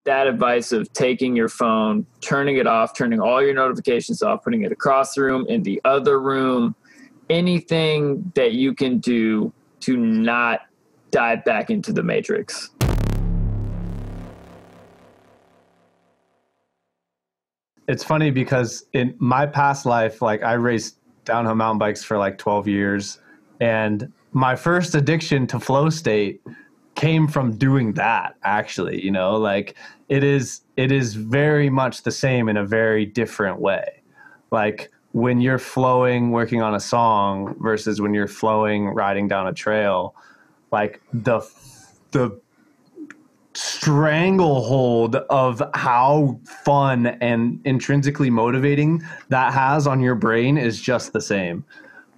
that advice of taking your phone, turning it off, turning all your notifications off, putting it across the room, in the other room, anything that you can do to not dive back into the matrix. It's funny because in my past life, like I raced downhill mountain bikes for like 12 years. And my first addiction to flow state came from doing that, actually, you know, like it is very much the same in a very different way. Like when you're flowing, working on a song versus when you're flowing, riding down a trail, like the stranglehold of how fun and intrinsically motivating that has on your brain is just the same.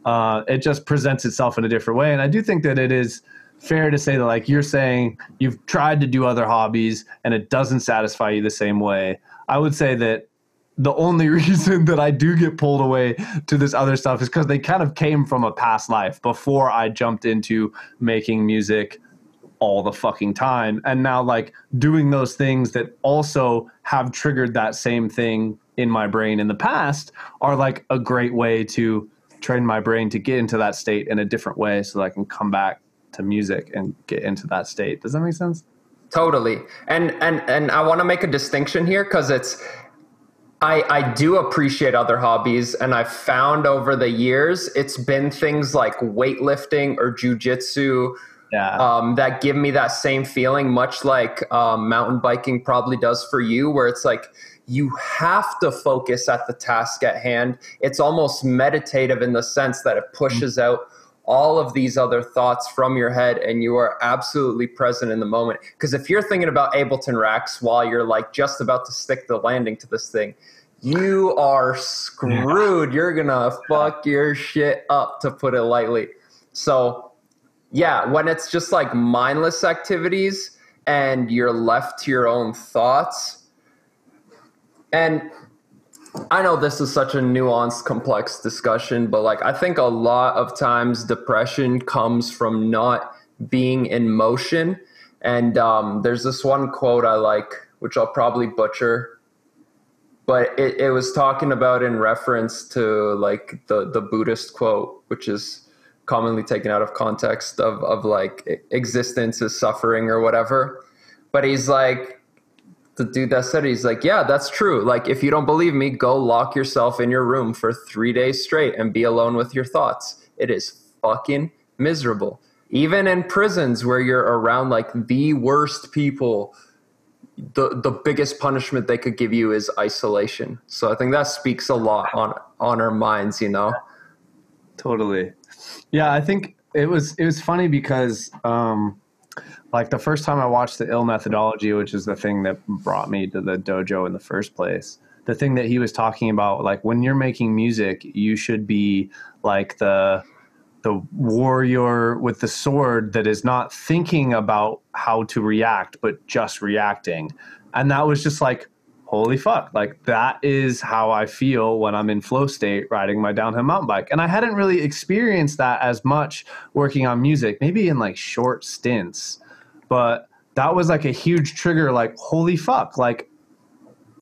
It just presents itself in a different way. And I do think that it is fair to say that, like you're saying, you've tried to do other hobbies and it doesn't satisfy you the same way. I would say that the only reason that I do get pulled away to this other stuff is because they kind of came from a past life before I jumped into making music all the fucking time. And now like doing those things that also have triggered that same thing in my brain in the past are like a great way to train my brain to get into that state in a different way so that I can come back to music and get into that state. Does that make sense? Totally. And I want to make a distinction here because I do appreciate other hobbies, and I've found over the years it's been things like weightlifting or jujitsu that give me that same feeling, much like mountain biking probably does for you, where it's like you have to focus at the task at hand. It's almost meditative in the sense that it pushes out all of these other thoughts from your head and you are absolutely present in the moment. Because if you're thinking about Ableton racks while you're like just about to stick the landing to this thing, you are screwed. You're gonna fuck your shit up, to put it lightly. So yeah, when it's just like mindless activities and you're left to your own thoughts, and I know this is such a nuanced, complex discussion, but like I think a lot of times depression comes from not being in motion. And there's this one quote I like, which I'll probably butcher, but it was talking about in reference to like the Buddhist quote, which is commonly taken out of context of like existence is suffering or whatever. But he's like, the dude that said it, he's like, yeah, that's true. Like, if you don't believe me, go lock yourself in your room for 3 days straight and be alone with your thoughts. It is fucking miserable. Even in prisons where you're around like the worst people, the biggest punishment they could give you is isolation. So I think that speaks a lot on our minds, you know? Totally. Yeah, I think it was funny because like the first time I watched the ill methodology, which is the thing that brought me to the dojo in the first place, the thing that he was talking about, like when you're making music, you should be like the warrior with the sword that is not thinking about how to react, but just reacting. And that was just like, holy fuck, like that is how I feel when I'm in flow state riding my downhill mountain bike. And I hadn't really experienced that as much working on music, maybe in like short stints. But that was like a huge trigger, like, holy fuck, like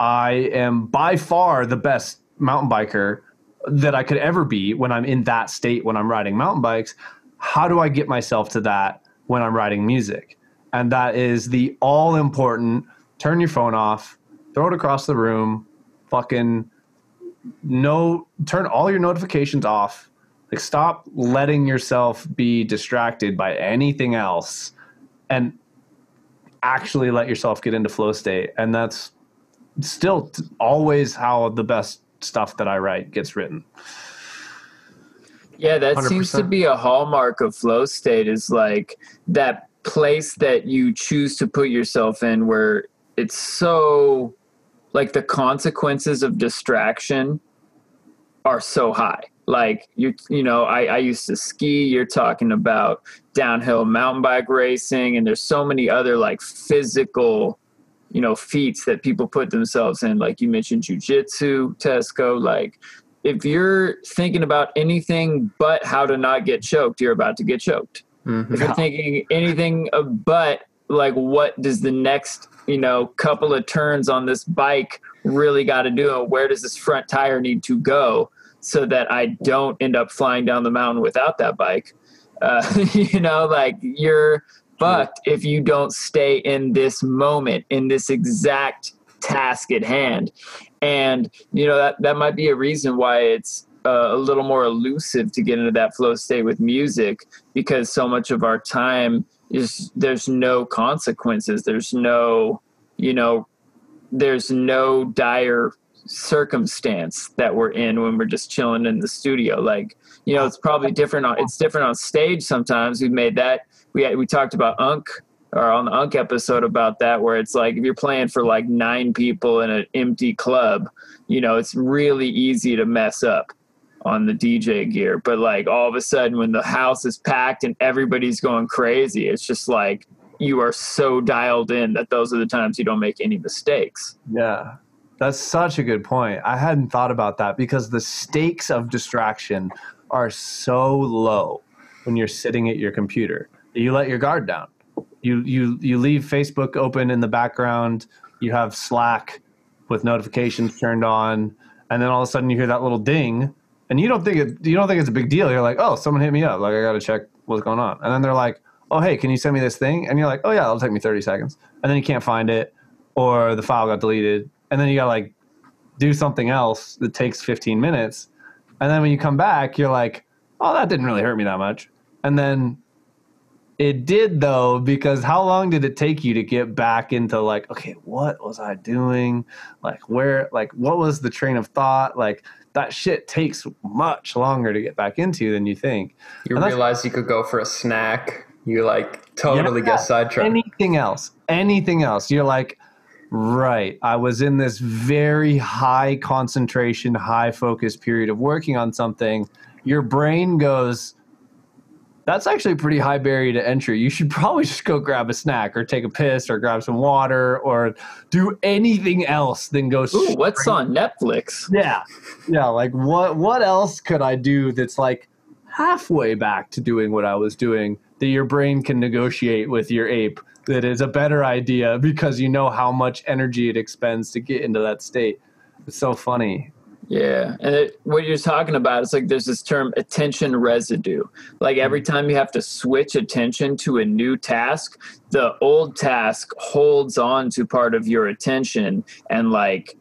I am by far the best mountain biker that I could ever be when I'm in that state when I'm riding mountain bikes. How do I get myself to that when I'm writing music? And that is the all important, turn your phone off, throw it across the room, fucking turn all your notifications off. Like stop letting yourself be distracted by anything else and actually let yourself get into flow state. And that's still always how the best stuff that I write gets written. Yeah, that 100%. Seems to be a hallmark of flow state, is like that place that you choose to put yourself in where it's so like the consequences of distraction are so high. Like I used to ski, you're talking about downhill mountain bike racing, and there's so many other like physical, feats that people put themselves in. Like you mentioned jujitsu, Tesko, like if you're thinking about anything but how to not get choked, you're about to get choked. Mm-hmm. If you're thinking anything but like what does the next couple of turns on this bike really got to do, and where does this front tire need to go so that I don't end up flying down the mountain without that bike. Like you're fucked if you don't stay in this moment, in this exact task at hand. And that might be a reason why it's a little more elusive to get into that flow state with music, because so much of our time is, there's no consequences, there's no dire circumstance that we're in when we're just chilling in the studio. Like, it's probably different on stage sometimes. We made that, we talked about on the Unk episode about that, where it's like if you're playing for like 9 people in an empty club, it's really easy to mess up on the DJ gear. But like all of a sudden when the house is packed and everybody's going crazy, it's just like you are so dialed in that those are the times you don't make any mistakes. Yeah, that's such a good point. I hadn't thought about that, because the stakes of distraction are so low when you're sitting at your computer. You let your guard down. You leave Facebook open in the background. You have Slack with notifications turned on, and then all of a sudden you hear that little ding, and you don't think it's a big deal. You're like, oh, someone hit me up. Like, I got to check what's going on. And then they're like, oh, hey, can you send me this thing? And you're like, oh yeah, it'll take me 30 seconds. And then you can't find it, or the file got deleted. And then you got to like do something else that takes 15 minutes. And then when you come back, you're like, oh, that didn't really hurt me that much. And then it did, though, because how long did it take you to get back into like, okay, what was I doing? Like, what was the train of thought? Like, that shit takes much longer to get back into than you think. You realize you could go for a snack. You like totally get sidetracked. Anything else. You're like, right, I was in this very high concentration, high focus period of working on something. Your brain goes, that's actually a pretty high barrier to entry. You should probably just go grab a snack or take a piss or grab some water or do anything else than go Ooh, what's on Netflix? Yeah. Like what else could I do that's like halfway back to doing what I was doing, that your brain can negotiate with your ape, that is a better idea because you know how much energy it expends to get into that state. It's so funny. Yeah. And what you're talking about, it's like there's this term attention residue. Like every time you have to switch attention to a new task, the old task holds on to part of your attention and like,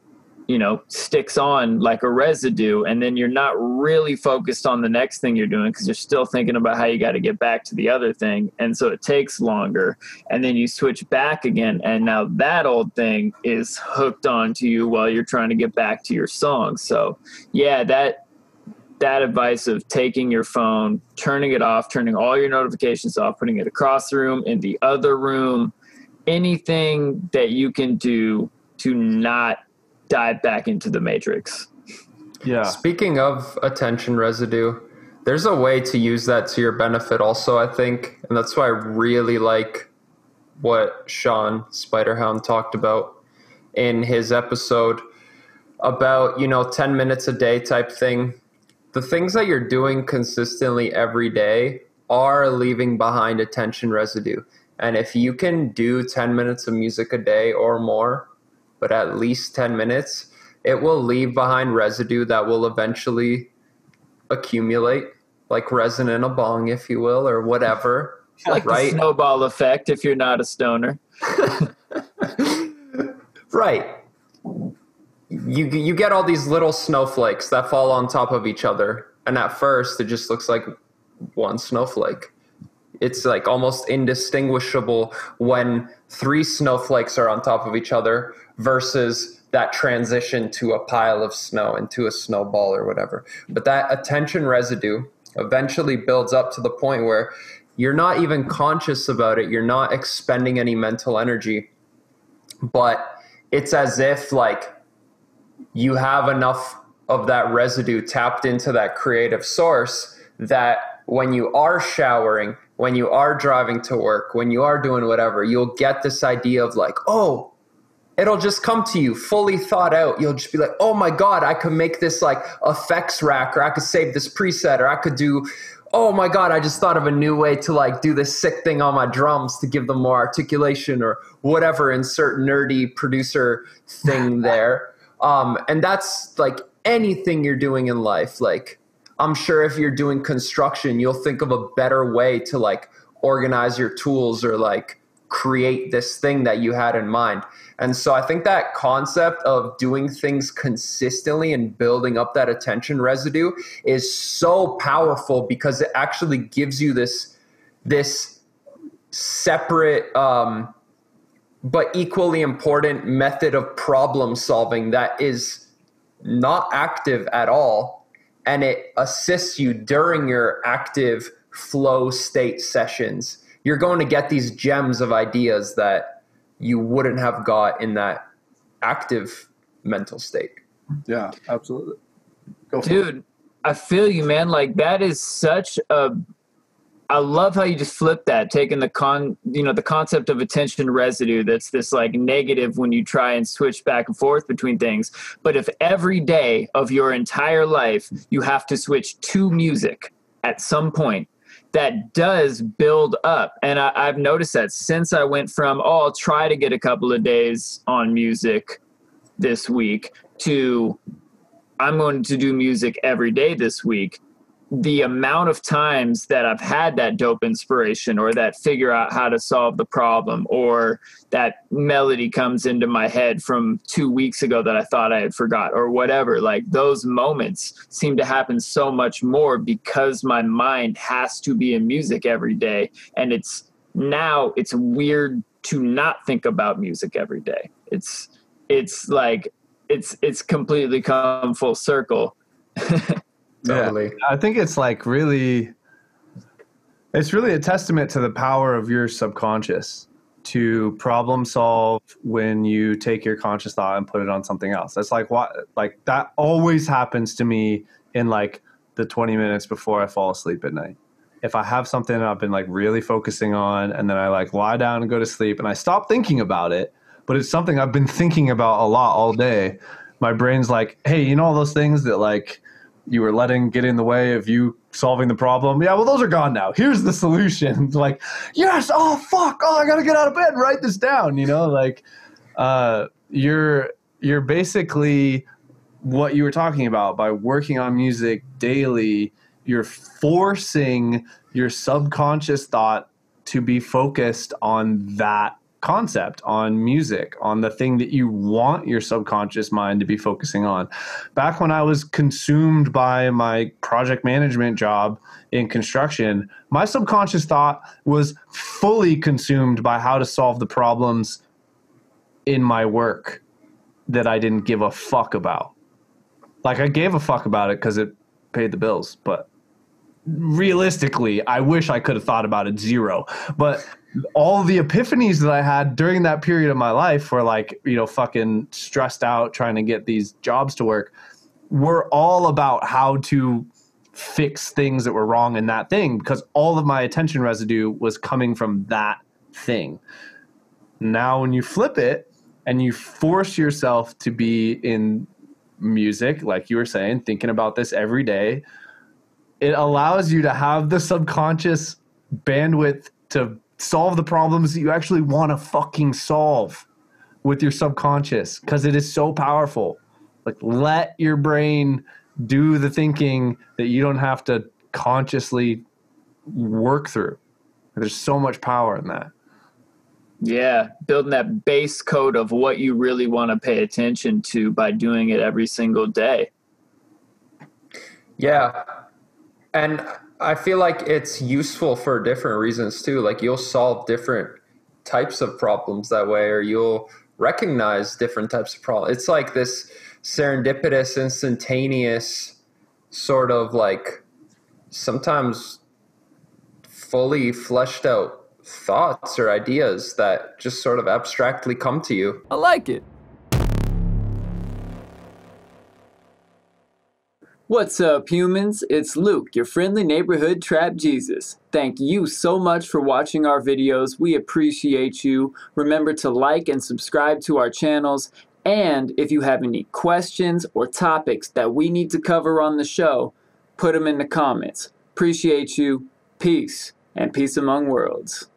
sticks on like a residue. And then you're not really focused on the next thing you're doing because you're still thinking about how you got to get back to the other thing. And so it takes longer. And then you switch back again. And now that old thing is hooked onto you while you're trying to get back to your song. So yeah, that advice of taking your phone, turning it off, turning all your notifications off, putting it across the room, in the other room, anything that you can do to not dive back into the matrix. Yeah. Speaking of attention residue, there's a way to use that to your benefit also, I think. And that's why I really like what Sean Spiderhound talked about in his episode about, 10 minutes a day type thing. The things that you're doing consistently every day are leaving behind attention residue. And if you can do 10 minutes of music a day or more, but at least 10 minutes, it will leave behind residue that will eventually accumulate, like resin in a bong, if you will, or whatever. Like right? The snowball effect if you're not a stoner. Right. You get all these little snowflakes that fall on top of each other. And at first, it just looks like one snowflake. It's like almost indistinguishable when 3 snowflakes are on top of each other versus that transition to a pile of snow into a snowball or whatever. But that attention residue eventually builds up to the point where you're not even conscious about it. You're not expending any mental energy, but it's as if like you have enough of that residue tapped into that creative source that when you are showering, when you are driving to work, when you are doing whatever, you'll get this idea of like, oh, it'll just come to you fully thought out. You'll just be like, oh my God, I could make this like effects rack, or I could save this preset, or I could do, oh my God, I just thought of a new way to like do this sick thing on my drums to give them more articulation or whatever, insert nerdy producer thing there. And that's like anything you're doing in life. Like, I'm sure if you're doing construction, you'll think of a better way to like organize your tools or like create this thing that you had in mind. And so I think that concept of doing things consistently and building up that attention residue is so powerful because it actually gives you this separate but equally important method of problem solving that is not active at all, and it assists you during your active flow state sessions. You're going to get these gems of ideas that you wouldn't have got in that active mental state. Yeah, absolutely. Go for Dude, it. I feel you, man. Like that is such a, I love how you just flip that, taking the the concept of attention residue. That's this like negative when you try and switch back and forth between things. But if every day of your entire life, you have to switch to music at some point, that does build up. And I've noticed that since I went from, I'll try to get a couple of days on music this week to I'm going to do music every day this week. The amount of times that I've had that dope inspiration or that figure out how to solve the problem or that melody comes into my head from 2 weeks ago that I thought I had forgot or whatever, like those moments seem to happen so much more because my mind has to be in music every day. And it's weird to not think about music every day. It's like, it's completely come full circle. Totally. Yeah, I think it's like really a testament to the power of your subconscious to problem solve when you take your conscious thought and put it on something else. That's like that always happens to me in like the 20 minutes before I fall asleep at night. If I have something I've been like really focusing on and then I like lie down and go to sleep and I stop thinking about it, but it's something I've been thinking about a lot all day, my brain's like, hey, you know all those things that like you were letting get in the way of you solving the problem? Yeah, well, those are gone now. Here's the solution. Like, yes, oh, fuck, oh, I got to get out of bed and write this down, like you're basically what you were talking about by working on music daily. You're forcing your subconscious thought to be focused on that concept, on music, on the thing that you want your subconscious mind to be focusing on. Back when I was consumed by my project management job in construction, my subconscious thought was fully consumed by how to solve the problems in my work that I didn't give a fuck about. Like, I gave a fuck about it because it paid the bills, but realistically, I wish I could have thought about it zero. But all the epiphanies that I had during that period of my life were like, fucking stressed out trying to get these jobs to work, were all about how to fix things that were wrong in that thing, because all of my attention residue was coming from that thing. Now, when you flip it and you force yourself to be in music, like you were saying, thinking about this every day, it allows you to have the subconscious bandwidth to solve the problems that you actually want to fucking solve with your subconscious, because it is so powerful. Like, let your brain do the thinking that you don't have to consciously work through. There's so much power in that. Yeah, building that base code of what you really want to pay attention to by doing it every single day. Yeah. And I feel like it's useful for different reasons too. Like, you'll solve different types of problems that way, or you'll recognize different types of problems. It's like this serendipitous, instantaneous sort of like sometimes fully fleshed out thoughts or ideas that just sort of abstractly come to you. I like it. What's up, humans? It's Luke, your friendly neighborhood trap Jesus. Thank you so much for watching our videos. We appreciate you. Remember to like and subscribe to our channels. And if you have any questions or topics that we need to cover on the show, put them in the comments. Appreciate you. Peace and peace among worlds.